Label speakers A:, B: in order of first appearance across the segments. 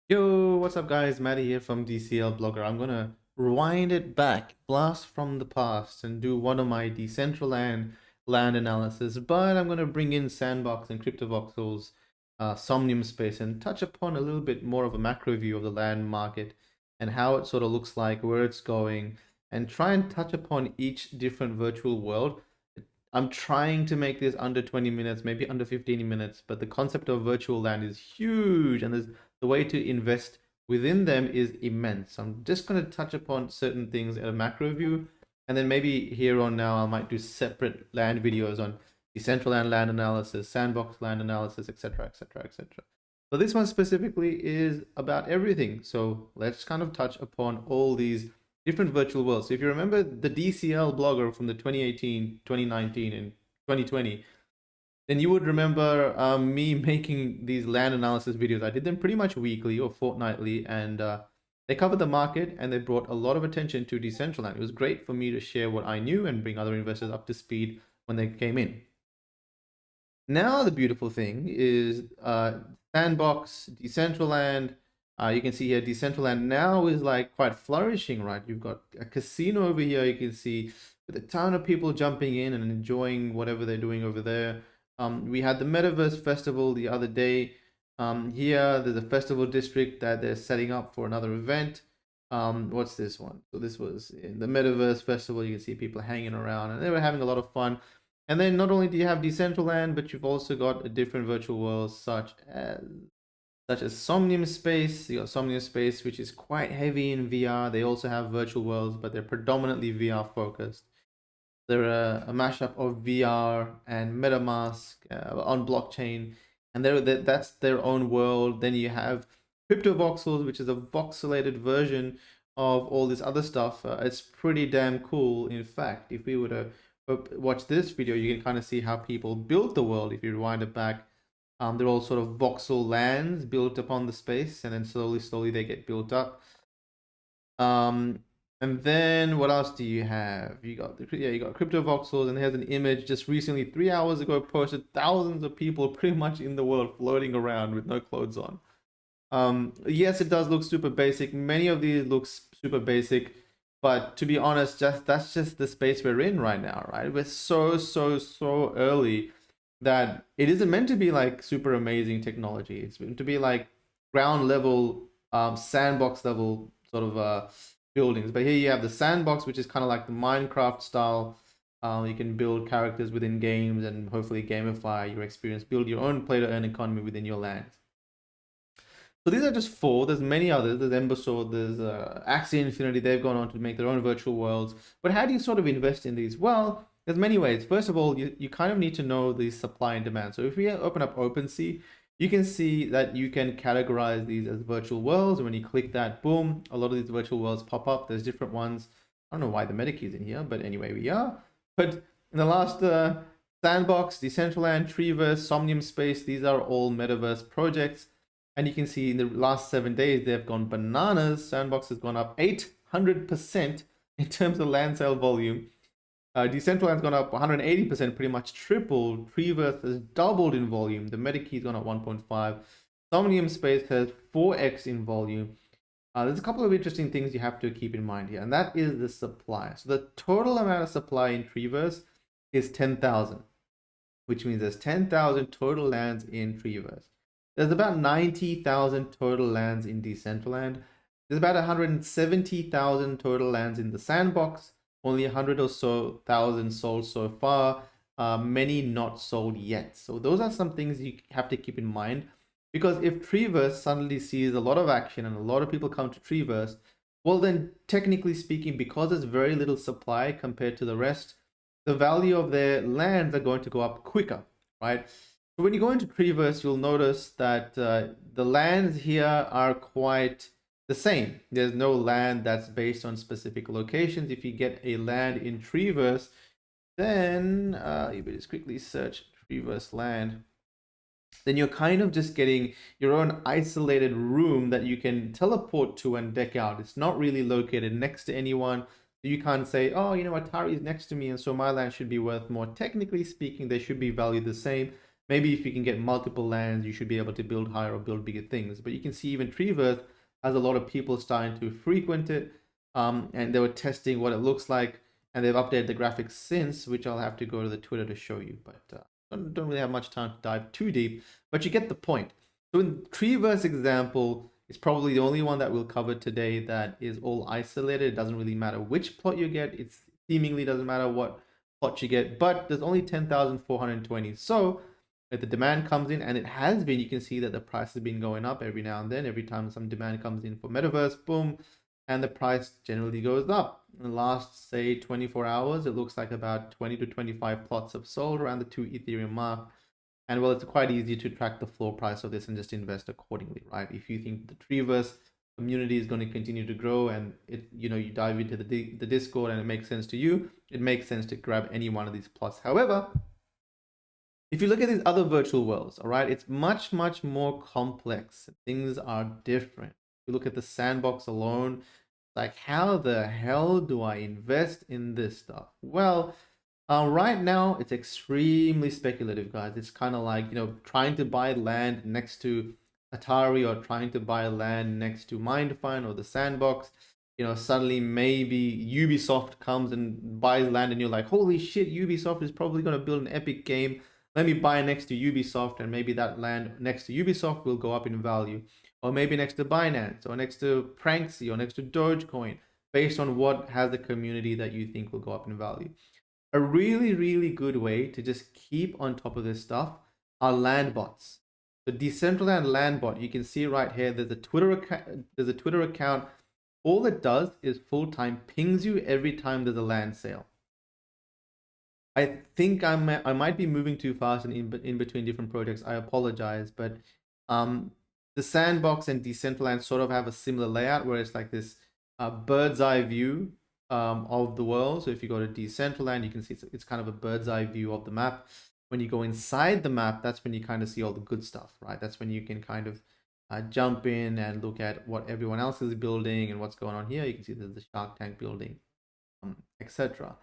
A: Yo, what's up guys? Matty here from DCL Blogger. I'm gonna rewind it back, blast from the past, and do one of my Decentraland land analysis, but I'm gonna bring in Sandbox and Cryptovoxels, Somnium space, and touch upon a little bit more of a macro view of the land market and how it sort of looks like, where it's going, and try and touch upon each different virtual world. I'm trying to make this under 20 minutes, maybe under 15 minutes, but the concept of virtual land is huge and there's the way to invest within them is immense. I'm just going to touch upon certain things at a macro view, and then maybe here on now I might do separate land videos on Decentraland land analysis, Sandbox land analysis, etc., etc., etc. But this one specifically is about everything. So let's kind of touch upon all these different virtual worlds. So if you remember the DCL blogger from the 2018, 2019, and 2020, then you would remember me making these land analysis videos. I did them pretty much weekly or fortnightly, and they covered the market and they brought a lot of attention to Decentraland. It was great for me to share what I knew and bring other investors up to speed when they came in. Now the beautiful thing is Sandbox, Decentraland. You can see here Decentraland now is like quite flourishing, right? You've got a casino over here. You can see with a ton of people jumping in and enjoying whatever they're doing over there. We had the Metaverse Festival the other day. Here, there's a festival district that they're setting up for another event. What's this one? So this was in the Metaverse Festival. You can see people hanging around and they were having a lot of fun. And then not only do you have Decentraland, but you've also got a different virtual worlds such as Somnium Space. You got Somnium Space, which is quite heavy in VR. They also have virtual worlds, but they're predominantly VR focused. They're a mashup of VR and MetaMask on blockchain, and that's their own world. Then you have Cryptovoxels, which is a voxelated version of all this other stuff. It's pretty damn cool. In fact, if we were to watch this video, you can kind of see how people built the world. If you rewind it back, they're all sort of voxel lands built upon the space, and then slowly they get built up. And then what else do you have? You got Cryptovoxels, and here's an image just recently, 3 hours ago, posted. Thousands of people pretty much in the world floating around with no clothes on. Yes, it does look super basic. Many of these look super basic, but to be honest, that's just the space we're in right now, right? We're so early that it isn't meant to be like super amazing technology. It's meant to be like ground level, sandbox level sort of buildings. But here you have the sandbox, which is kind of like the Minecraft style. You can build characters within games and hopefully gamify your experience, build your own play to earn economy within your lands. So these are just four. There's many others. There's Embersword, there's Axie Infinity. They've gone on to make their own virtual worlds. But how do you sort of invest in these? Well, there's many ways. First of all, you kind of need to know the supply and demand. So if we open up OpenSea, you can see that you can categorize these as virtual worlds. And when you click that, boom, a lot of these virtual worlds pop up. There's different ones. I don't know why the meta key is in here, but anyway, we are. But in the last Sandbox, Decentraland, Treeverse, Somnium Space, these are all metaverse projects. And you can see in the last 7 days, they've gone bananas. Sandbox has gone up 800% in terms of land sale volume. Decentraland's gone up 180%, pretty much tripled. Treeverse has doubled in volume. The MetaKey's gone up 1.5. Somnium Space has 4x in volume. There's a couple of interesting things you have to keep in mind here, and that is the supply. So the total amount of supply in Treeverse is 10,000, which means there's 10,000 total lands in Treeverse. There's about 90,000 total lands in Decentraland. There's about 170,000 total lands in the Sandbox. Only 100 or so thousand sold so far. Many not sold yet. So those are some things you have to keep in mind. Because if Treeverse suddenly sees a lot of action and a lot of people come to Treeverse, well then technically speaking, because there's very little supply compared to the rest, the value of their lands are going to go up quicker, right? So when you go into Treeverse, you'll notice that the lands here are quite the same. There's no land that's based on specific locations. If you get a land in Treeverse, then you better just quickly search Treeverse land. Then you're kind of just getting your own isolated room that you can teleport to and deck out. It's not really located next to anyone. You can't say, oh, Atari is next to me, and so my land should be worth more. Technically speaking, they should be valued the same. Maybe if you can get multiple lands, you should be able to build higher or build bigger things. But you can see even Treeverse has a lot of people starting to frequent it, and they were testing what it looks like, and they've updated the graphics since, which I'll have to go to the Twitter to show you. But don't really have much time to dive too deep, but you get the point. So in Treeverse example, it's probably the only one that we'll cover today that is all isolated. It doesn't really matter which plot you get. It seemingly doesn't matter what plot you get, but there's only 10,420. So if the demand comes in, and it has been, you can see that the price has been going up every now and then. Every time some demand comes in for metaverse, boom, and the price generally goes up. In the last, say, 24 hours, it looks like about 20 to 25 plots have sold around the 2 Ethereum mark. And well, it's quite easy to track the floor price of this and just invest accordingly, right? If you think the Treeverse community is going to continue to grow, and you dive into the Discord and it makes sense to you, it makes sense to grab any one of these plots. However, if you look at these other virtual worlds, all right, it's much, much more complex. Things are different. If you look at the Sandbox alone, like, how the hell do I invest in this stuff? Well, right now it's extremely speculative, guys. It's kind of like, trying to buy land next to Atari, or trying to buy land next to Mindfine or the Sandbox. Suddenly maybe Ubisoft comes and buys land, and you're like, holy shit, Ubisoft is probably going to build an epic game. Let me buy next to Ubisoft, and maybe that land next to Ubisoft will go up in value. Or maybe next to Binance, or next to Pranksy, or next to Dogecoin, based on what has the community that you think will go up in value. A really, really good way to just keep on top of this stuff are land bots. The Decentraland Land bot, you can see right here, there's a Twitter account. All it does is full-time pings you every time there's a land sale. I think I might be moving too fast and in between different projects. I apologize, but the Sandbox and Decentraland sort of have a similar layout, where it's like this bird's eye view of the world. So if you go to Decentraland, you can see it's kind of a bird's eye view of the map. When you go inside the map, that's when you kind of see all the good stuff, right? That's when you can kind of jump in and look at what everyone else is building and what's going on here. You can see there's the Shark Tank building, etc.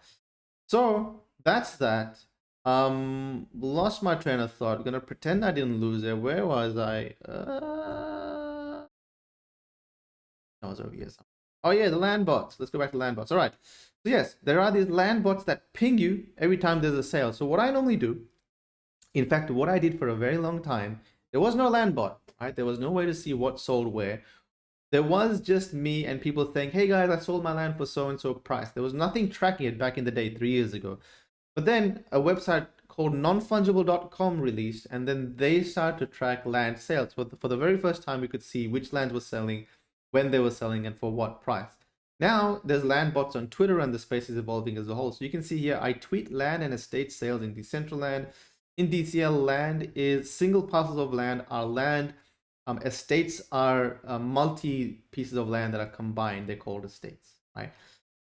A: So that's that. Lost my train of thought. I'm gonna pretend I didn't lose it. Where was I? I was over here. Oh yeah, the land bots. Let's go back to land bots. All right. So yes, there are these land bots that ping you every time there's a sale. So what I normally do, in fact, what I did for a very long time, there was no land bot, right? There was no way to see what sold where. There was just me and people saying, hey guys, I sold my land for so and so price. There was nothing tracking it back in the day, 3 years ago. But then a website called nonfungible.com released, and then they started to track land sales. For the very first time, we could see which lands were selling, when they were selling, and for what price. Now there's land bots on Twitter, and the space is evolving as a whole. So you can see here, I tweet land and estate sales in Decentraland. In DCL, land is single parcels of land are land. Estates are multi pieces of land that are combined. They're called estates, right?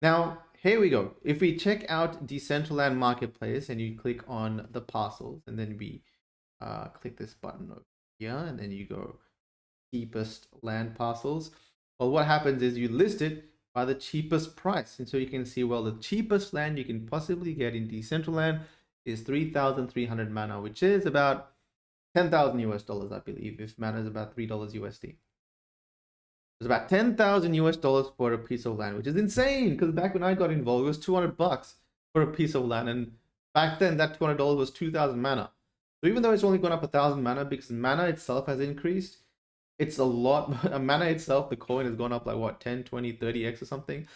A: Now, here we go. If we check out Decentraland Marketplace and you click on the parcels, and then we click this button over here, and then you go cheapest land parcels. Well, what happens is you list it by the cheapest price. And so you can see, well, the cheapest land you can possibly get in Decentraland is 3,300 mana, which is about 10,000 US dollars, I believe, if mana is about $3 USD. It's about 10,000 US dollars for a piece of land, which is insane, because back when I got involved, it was 200 bucks for a piece of land, and back then that $200 was 2,000 mana. So even though it's only gone up 1,000 mana, because mana itself has increased, it's a lot. Mana itself, the coin has gone up like what, 10, 20, 30x or something.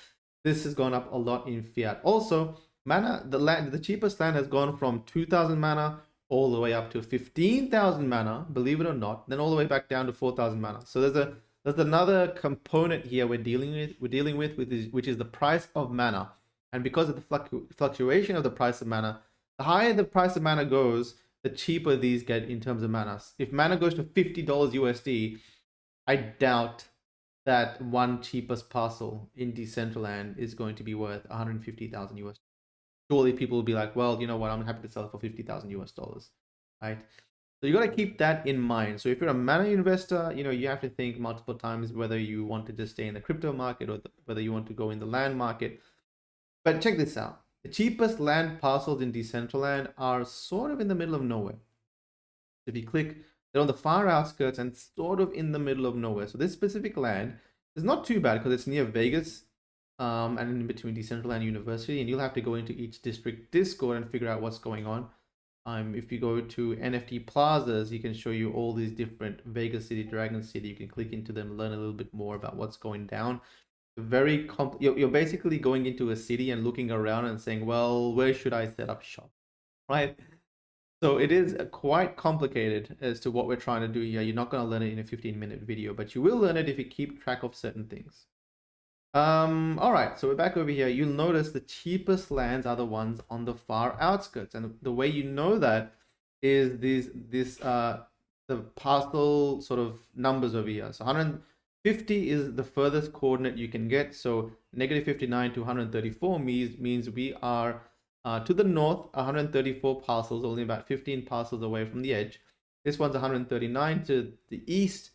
A: This has gone up a lot in fiat. Also, mana, the cheapest land has gone from 2,000 mana all the way up to 15,000 mana, believe it or not, then all the way back down to 4,000 mana. So there's another component here we're dealing with, which is the price of mana. And because of the fluctuation of the price of mana, the higher the price of mana goes, the cheaper these get in terms of mana. If mana goes to $50 USD, I doubt that one cheapest parcel in Decentraland is going to be worth 150,000 USD. Surely people will be like, well, you know what, I'm happy to sell it for 50,000 US dollars, right? So you got to keep that in mind. So if you're a mana investor, you have to think multiple times whether you want to just stay in the crypto market, or whether you want to go in the land market. But check this out. The cheapest land parcels in Decentraland are sort of in the middle of nowhere. If you click, they're on the far outskirts and sort of in the middle of nowhere. So this specific land is not too bad because it's near Vegas, and in between Decentraland University, and you'll have to go into each district Discord and figure out what's going on. If you go to NFT plazas, you can show you all these different Vegas City, Dragon City. You can click into them, learn a little bit more about what's going down. You're basically going into a city and looking around and saying, well, where should I set up shop, right? So it is quite complicated as to what we're trying to do here. You're not going to learn it in a 15-minute video, but you will learn it if you keep track of certain things. All right, so we're back over here. You'll notice the cheapest lands are the ones on the far outskirts, and the way you know that is the parcel sort of numbers over here. So 150 is the furthest coordinate you can get. So -59 to 134 means we are to the north 134 parcels, only about 15 parcels away from the edge. This one's 139 to the east,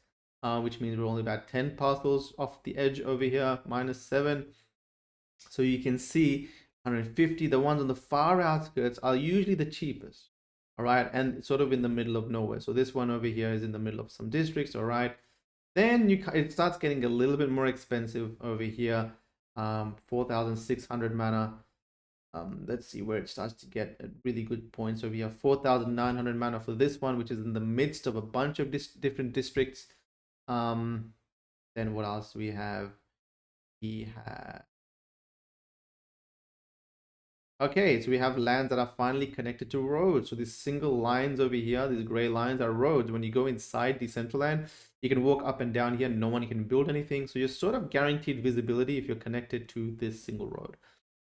A: which means we're only about 10 parcels off the edge over here, -7. So you can see 150, the ones on the far outskirts are usually the cheapest, all right, and sort of in the middle of nowhere. So this one over here is in the middle of some districts, all right. Then it starts getting a little bit more expensive over here, 4,600 mana. Let's see where it starts to get really good points over here. 4,900 mana for this one, which is in the midst of a bunch of different districts. Then what else do we have? Okay, so we have lands that are finally connected to roads. So these single lines over here, these gray lines are roads. When you go inside Decentraland, you can walk up and down here. No one can build anything. So you're sort of guaranteed visibility if you're connected to this single road.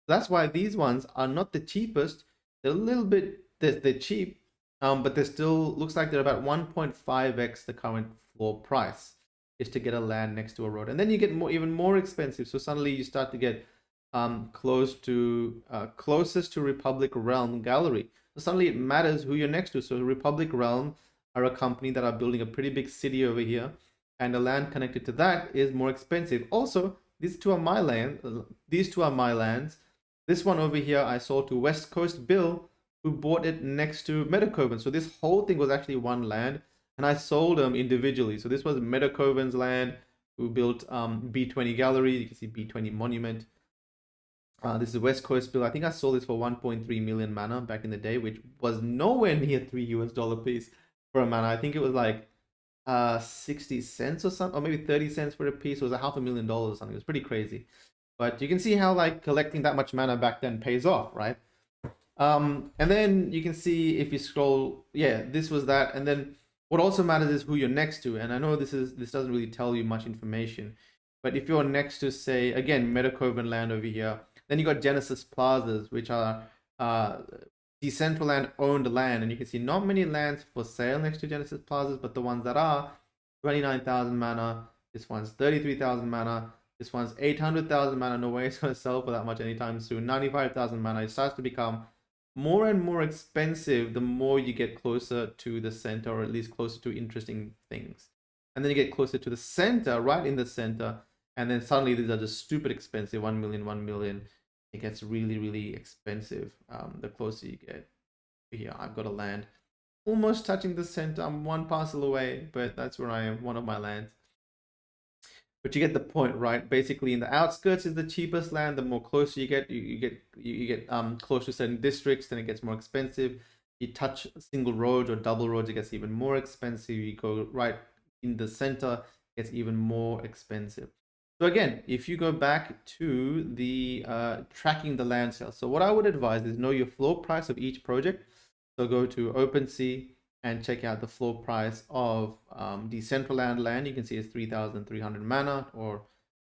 A: That's why these ones are not the cheapest. They're a little bit, they're cheap, but they're still, looks like they're about 1.5x the current floor price is to get a land next to a road. And then you get even more expensive. So suddenly you start to get closest to Republic Realm Gallery. So suddenly it matters who you're next to. So Republic Realm are a company that are building a pretty big city over here, and the land connected to that is more expensive. Also, these two are my land. These two are my lands. This one over here I sold to West Coast Bill, who bought it next to Metacoven. So this whole thing was actually one land, and I sold them individually. So this was Metacoven's land, who built B20 Gallery. You can see B20 Monument. This is West Coast Bill. I think I sold this for 1.3 million mana back in the day, which was nowhere near $3 piece for a mana. I think it was like 60 cents or something, or maybe 30 cents for a piece. It was a $500,000 or something. It was pretty crazy. But you can see how like collecting that much mana back then pays off, right? And then you can see if you scroll, yeah, this was that. And then what also matters is who you're next to. And I know this doesn't really tell you much information, but if you're next to, say, again, Metacoven land over here, then you got Genesis Plazas, which are Decentraland owned land, and you can see not many lands for sale next to Genesis Plazas, but the ones that are 29,000 mana. This one's 33,000 mana. This one's 800,000 mana. No way it's going to sell for that much anytime soon. 95,000 mana. It starts to become more and more expensive the more you get closer to the center, or at least closer to interesting things. And then you get closer to the center, right in the center, and then suddenly these are just stupid expensive. 1 million, 1 million. It gets really, really expensive the closer you get. Here, I've got a land almost touching the center. I'm one parcel away, but that's where I am, one of my lands. But you get the point, right? Basically, in the outskirts is the cheapest land. The more closer you get, you get close to certain districts, then it gets more expensive. You touch single roads or double roads, it gets even more expensive. You go right in the center, it gets even more expensive. So again, if you go back to the tracking the land sale, so what I would advise is know your floor price of each project. So go to OpenSea and check out the floor price of Decentraland Land. You can see it's 3,300 mana, or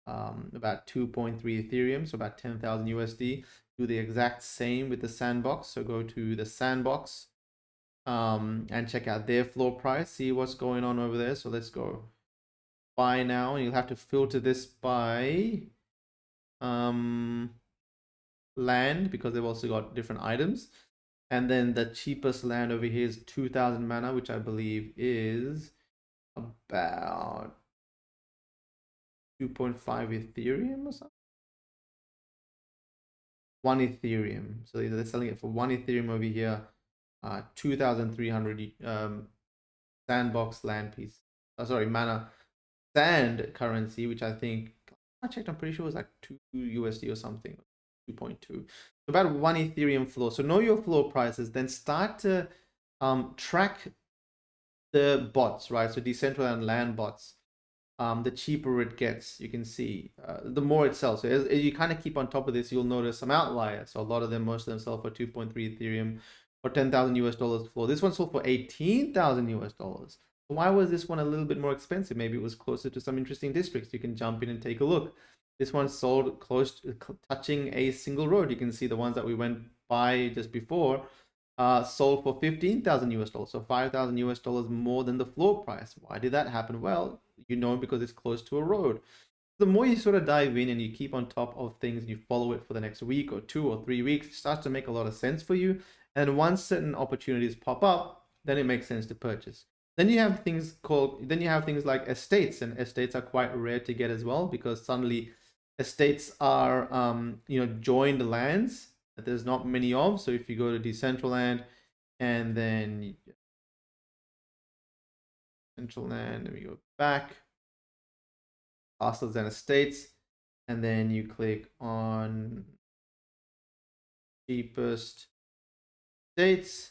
A: about 2.3 Ethereum, so about 10,000 USD. Do the exact same with the Sandbox. So go to the Sandbox and check out their floor price, see what's going on over there. So let's go buy now, and you'll have to filter this by land, because they've also got different items. And then the cheapest land over here is 2,000 mana, which I believe is about 2.5 Ethereum or something. 1 Ethereum. So they're selling it for 1 Ethereum over here. 2,300 Sandbox land piece. Oh, sorry, mana sand currency, which I think I checked. I'm pretty sure it was like 2 USD or something, 2.2. About 1 Ethereum floor. So know your floor prices, then start to track the bots, right? So Decentraland Land bots. The cheaper it gets, you can see the more it sells. So as you kind of keep on top of this, you'll notice some outliers. So a lot of them, most of them sell for 2.3 Ethereum or 10,000 US dollars floor. This one sold for 18,000 US dollars. Why was this one a little bit more expensive? Maybe it was closer to some interesting districts. You can jump in and take a look. This one sold close to touching a single road. You can see the ones that we went by just before sold for 15,000 US dollars, so 5,000 US dollars more than the floor price. Why did that happen? Well, you know, because it's close to a road. The more you sort of dive in and you keep on top of things and you follow it for the next week or 2 or 3 weeks, it starts to make a lot of sense for you. And once certain opportunities pop up, then it makes sense to purchase. Then you have things like estates, and estates are quite rare to get as well, because suddenly estates are joined lands that there's not many of. So if you go to Decentraland and then Decentraland, and we go back, castles and estates, and then you click on cheapest states.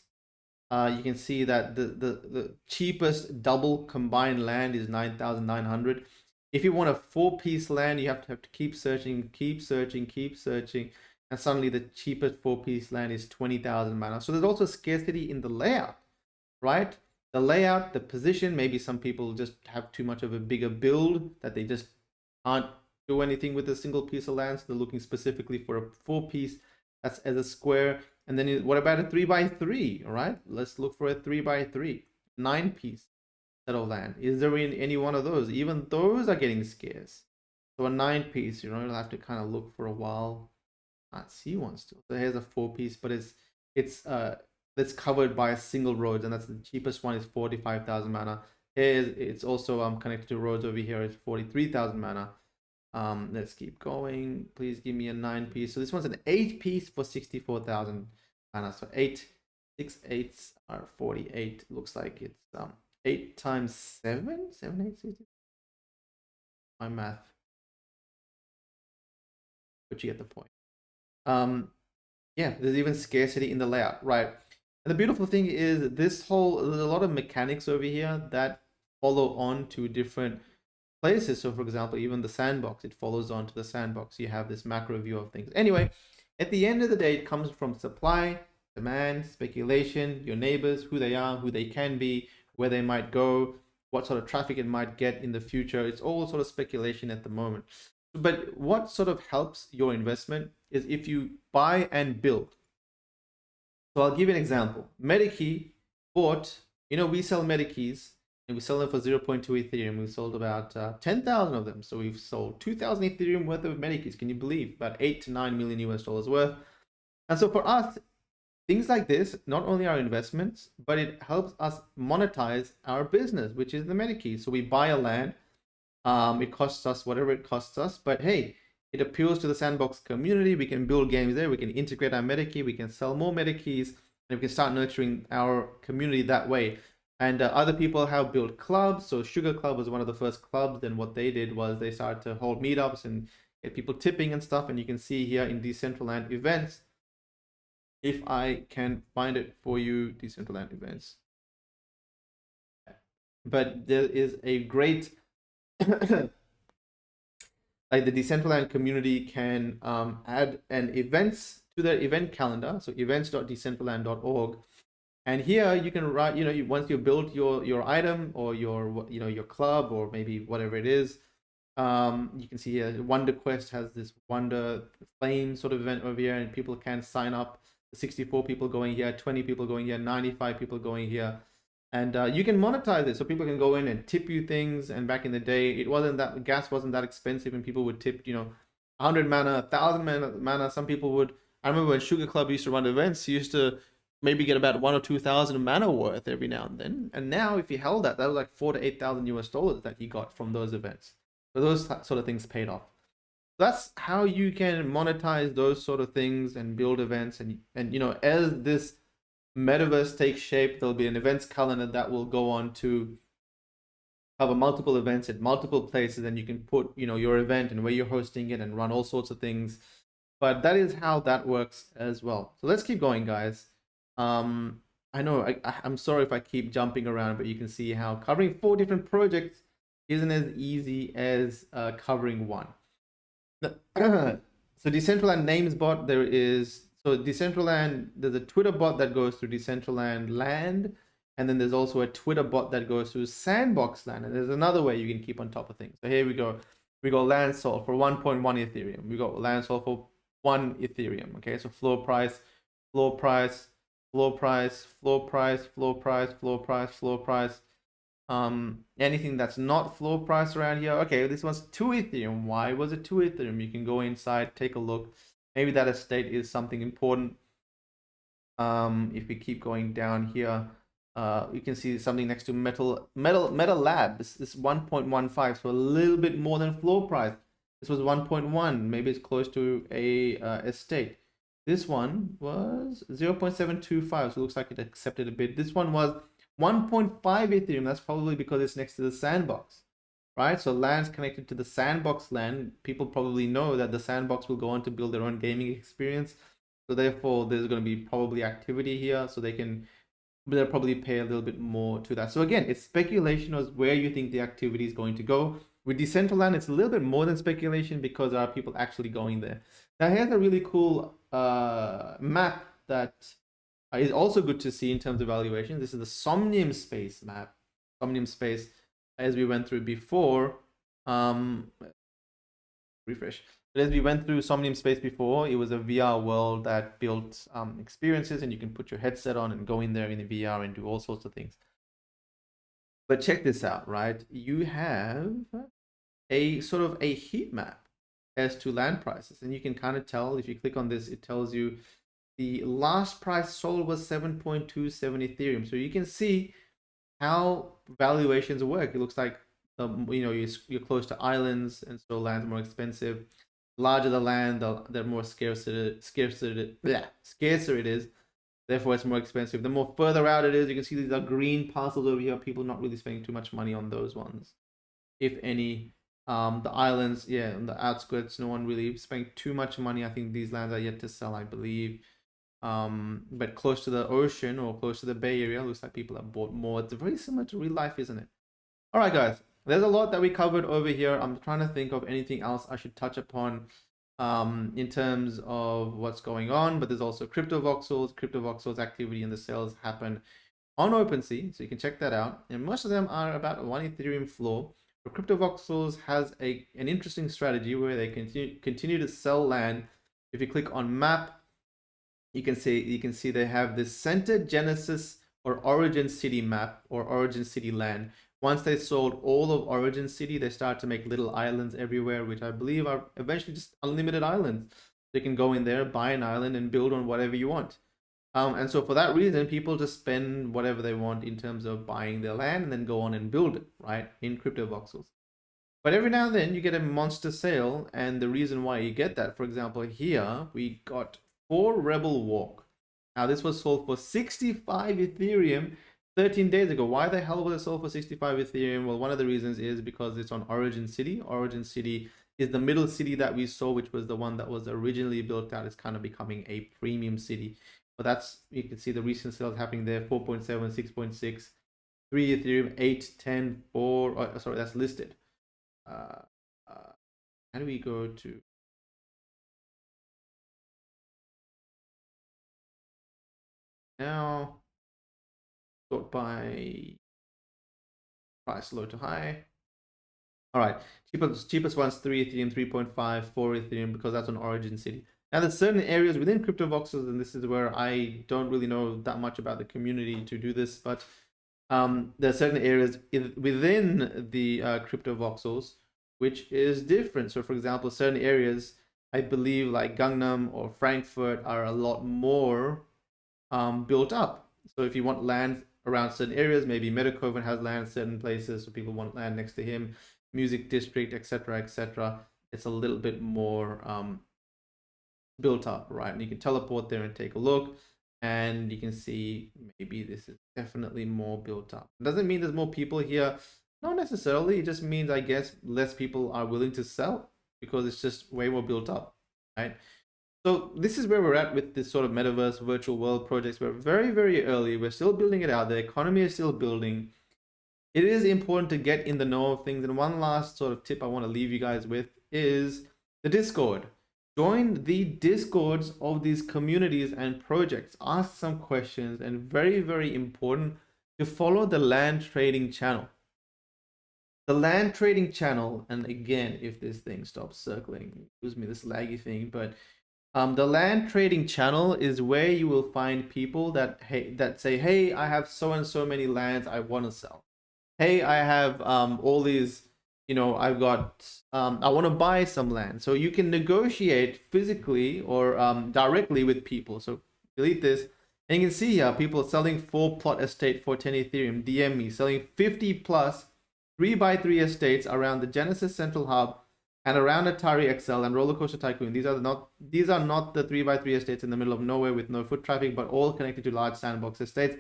A: You can see that the cheapest double combined land is 9,900. If you want a 4-piece land, you have to keep searching, and suddenly the cheapest 4-piece land is 20,000 mana. So there's also scarcity in the layout, right? The layout, the position. Maybe some people just have too much of a bigger build that they just can't do anything with a single piece of land. So they're looking specifically for a 4-piece that's as a square. And then what about a 3x3? All right, let's look for a 3x3, 9-piece set of land. Is there any one of those? Even those are getting scarce. So a 9-piece, you'll have to kind of look for a while. Can't see one still. So here's a 4-piece, but it's covered by a single road, and that's the cheapest one is 45,000 mana. It's also connected to roads over here. It's 43,000 mana. Let's keep going. Please give me a 9-piece. So this one's an 8-piece for 64,000 mana. So 6 8s are 48. Looks like it's 8 times 7, 7 8 60. My math, but you get the point. Yeah, there's even scarcity in the layout, right? And the beautiful thing is there's a lot of mechanics over here that follow on to different places. So for example, even the sandbox, it follows on to the sandbox. You have this macro view of things. Anyway, at the end of the day, it comes from supply, demand, speculation, your neighbors, who they are, who they can be, where they might go, what sort of traffic it might get in the future. It's all sort of speculation at the moment. But what sort of helps your investment is if you buy and build. So I'll give you an example. Medikey bought, we sell Medikeys and we sell them for 0.2 Ethereum. We sold about 10,000 of them. So we've sold 2,000 Ethereum worth of Medikeys. Can you believe? About 8 to 9 million US dollars worth. And so for us, things like this not only are investments, but it helps us monetize our business, which is the Medikey. So we buy a land. It costs us whatever it costs us, but hey, it appeals to the Sandbox community. We can build games there. We can integrate our Medikey. We can sell more Medikeys, and we can start nurturing our community that way. And other people have built clubs. So Sugar Club was one of the first clubs. And what they did was they started to hold meetups and get people tipping and stuff. And you can see here in Decentraland events, if I can find it for you, Decentraland events. But there is a great like the Decentraland community can add an events to their event calendar. So events.decentraland.org. And here you can write, once you build your item or your club or maybe whatever it is, you can see here Wonder Quest has this Wonder Flame sort of event over here, and people can sign up. 64 people going here, 20 people going here, 95 people going here. And you can monetize it, so people can go in and tip you things. And back in the day, gas wasn't that expensive, and people would tip 100 mana, 1,000 mana. Some people would. I remember when Sugar Club used to run events, he used to maybe get about 1 or 2,000 mana worth every now and then. And now, if he held that was like 4 to 8,000 US dollars that he got from those events. So those sort of things paid off. That's how you can monetize those sort of things and build events. And as this metaverse takes shape, there'll be an events calendar that will go on to cover multiple events at multiple places, and you can put, your event and where you're hosting it and run all sorts of things. But that is how that works as well. So let's keep going, guys. I know I'm sorry if I keep jumping around, but you can see how covering 4 different projects isn't as easy as covering one. So Decentraland names bot, there's a Twitter bot that goes through Decentraland Land, and then there's also a Twitter bot that goes through Sandbox Land, and there's another way you can keep on top of things. So here we go. We got land sold for 1.1 Ethereum. We got land sold for 1 Ethereum. Okay, so floor price, floor price, floor price, floor price, floor price, floor price, floor price. Anything that's not floor price around here. Okay, this one's 2 Ethereum. Why was it 2 Ethereum? You can go inside, take a look. Maybe that estate is something important. If we keep going down here, you can see something next to Metal Lab. This is 1.15, so a little bit more than floor price. This was 1.1. Maybe it's close to a estate. This one was 0.725, so it looks like it accepted a bit. This one was 1.5 Ethereum. That's probably because it's next to the Sandbox, right? So land's connected to the Sandbox land. People probably know that the Sandbox will go on to build their own gaming experience. So therefore, there's going to be probably activity here, so they'll probably pay a little bit more to that. So again, it's speculation as where you think the activity is going to go. With Decentraland, it's a little bit more than speculation because there are people actually going there. Now here's a really cool map that is also good to see in terms of valuation. This is the Somnium space map. Somnium space, as we went through before. Refresh. But as we went through Somnium space before, it was a VR world that built experiences, and you can put your headset on and go in there in the VR and do all sorts of things. But check this out, right? You have a sort of a heat map as to land prices, and you can kind of tell if you click on this, it tells you the last price sold was 7.27 Ethereum. So you can see how valuations work. It looks like you're close to islands, and so land's more expensive. Larger the land, the more scarcer it is. Therefore, it's more expensive. The more further out it is, you can see these are green parcels over here. People not really spending too much money on those ones, if any. The islands, yeah, on the outskirts, no one really spending too much money. I think these lands are yet to sell, I believe. But close to the ocean or close to the Bay Area, looks like people have bought more. It's very similar to real life, isn't it? All right, guys. There's a lot that we covered over here. I'm trying to think of anything else I should touch upon in terms of what's going on. But there's also Cryptovoxels. Cryptovoxels activity and the sales happen on OpenSea, so you can check that out. And most of them are about 1 Ethereum floor. But Cryptovoxels has an interesting strategy where they continue to sell land. If you click on map, you can see they have this center genesis or origin city map or origin city land. Once they sold all of origin city, they start to make little islands everywhere, which I believe are eventually just unlimited islands. You can go in there, buy an island, and build on whatever you want. And so for that reason, people just spend whatever they want in terms of buying their land and then go on and build it, right, in Cryptovoxels. But every now and then you get a monster sale, and the reason why you get that, for example, here we got 4 Rebel Walk. Now this was sold for 65 Ethereum 13 days ago. Why the hell was it sold for 65 Ethereum? Well, one of the reasons is because it's on Origin City. Origin City is the middle city that we saw, which was the one that was originally built out. It's kind of becoming a premium city. But that's, you can see the recent sales happening there, 4.7, 6.6, 3 Ethereum, 8, 10, 4. Oh, sorry, that's listed. How do we go to now? Sort by price low to high. All right, cheapest one's 3 Ethereum, 3.5, 4 Ethereum, because that's on Origin City. Now there's certain areas within Cryptovoxels, and this is where I don't really know that much about the community to do this, but there are certain areas within the Cryptovoxels which is different. So for example, certain areas, I believe like Gangnam or Frankfurt, are a lot more built up. So if you want land around certain areas, maybe Metacoven has land in certain places, so people want land next to him, Music District, etc., etc. It's a little bit more built up, right? And you can teleport there and take a look. and you can see maybe this is definitely more built up. It doesn't mean there's more people here, not necessarily. It just means, I guess, less people are willing to sell because it's just way more built up, right? So this is where we're at with this sort of metaverse virtual world projects. We're very, very early. We're still building it out. The economy is still building. It is important to get in the know of things. And one last sort of tip I want to leave you guys with is the Discord. Join the Discords of these communities and projects. Ask some questions, and very, very important to follow the land trading channel. The land trading channel, and again, if this thing stops circling, excuse me, this laggy thing, but the land trading channel is where you will find people that say, hey, I have so and so many lands I want to sell. Hey, I have all these, I've got I want to buy some land. So you can negotiate physically or directly with people. So delete this, and you can see here people selling 4-plot estate for 10 Ethereum. DM me, selling 50 plus 3x3 estates around the Genesis Central Hub and around Atari XL and Roller Coaster Tycoon. These are not the 3x3 estates in the middle of nowhere with no foot traffic, but all connected to large sandbox estates.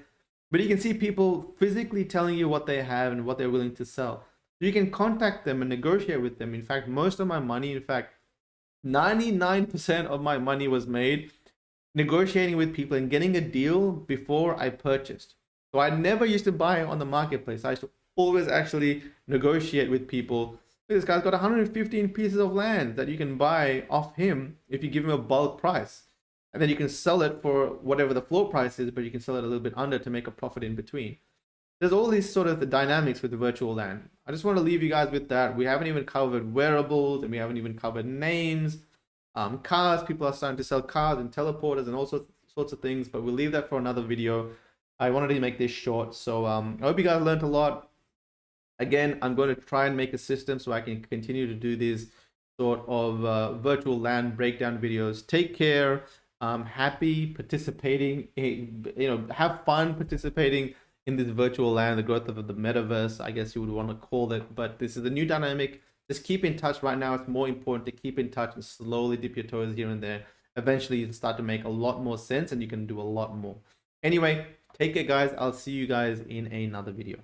A: But you can see people physically telling you what they have and what they're willing to sell. So you can contact them and negotiate with them. In fact, most of my money, 99% of my money was made negotiating with people and getting a deal before I purchased. So I never used to buy on the marketplace. I used to always actually negotiate with people. This guy's got 115 pieces of land that you can buy off him if you give him a bulk price. And then you can sell it for whatever the floor price is, but you can sell it a little bit under to make a profit in between. There's all these sort of the dynamics with the virtual land. I just want to leave you guys with that. We haven't even covered wearables, and we haven't even covered names, cars. People are starting to sell cars and teleporters and all sorts of things, but we'll leave that for another video. I wanted to make this short, so I hope you guys learned a lot. Again, I'm going to try and make a system so I can continue to do these sort of virtual land breakdown videos. Take care. Happy participating, have fun participating in this virtual land, the growth of the metaverse, I guess you would want to call it. But this is the new dynamic. Just keep in touch. Right now, it's more important to keep in touch and slowly dip your toes here and there. Eventually, you can start to make a lot more sense and you can do a lot more. Anyway, take care, guys. I'll see you guys in another video.